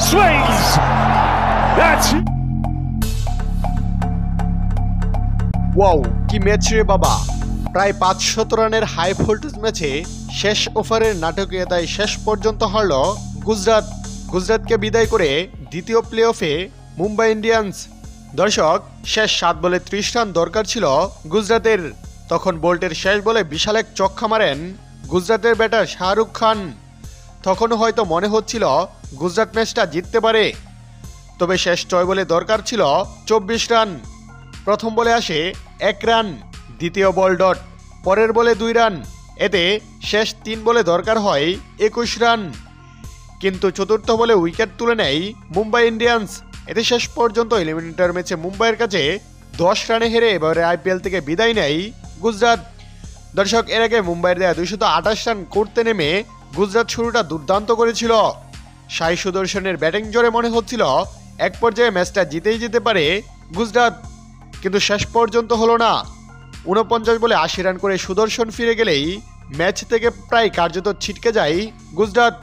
swings. That's wow, কি match রে বাবা! প্রায় 500 রানের হাই ভোল্টেজ ম্যাচে শেষ ওভারের নাটকীয়তায় শেষ পর্যন্ত হারল গুজরাতকে বিদায় করে দ্বিতীয় প্লে অফে মুম্বাই ইন্ডিয়ান্স। দর্শক, শেষ 7 বলে 30 রান দরকার ছিল গুজরাতের। তখন বোল্টের শেষ বলে বিশাল এক ছক্কা মারেন গুজরাতের ব্যাটার শাহরুখ খান। তখনও হয়তো মনে হচ্ছিল গুজরাট ম্যাচটা জিততে পারে। তবে শেষ 6 বলে দরকার ছিল 24 রান। প্রথম বলে আসে 1 রান, দ্বিতীয় বল ডট, পরের বলে 2 রান। এতে শেষ 3 বলে দরকার হয় 21 রান। কিন্তু চতুর্থ বলে উইকেট তুলে নেয় মুম্বাই ইন্ডিয়ান্স। এতে শেষ পর্যন্ত এলিমিনেটর ম্যাচে মুম্বাইয়ের কাছে 10 রানে হেরে এবারে আইপিএল থেকে বিদায় নেয় গুজরাট। দর্শক, এর আগে মুম্বাইয়ের দেয়া 228 রান করতে নেমে গুজরাট শুরুটা দুর্দান্ত করেছিল। সাই সুদর্শনের ব্যাটিং জোরে মনে হচ্ছিল এক পর্যায়ে ম্যাচটা জিতেই যেতে পারে গুজরাট, কিন্তু শেষ পর্যন্ত হলো না। 49 বলে 80 রান করে সুদর্শন ফিরে গেলেই ম্যাচ থেকে প্রায় কার্যত ছিটকে যায় গুজরাট।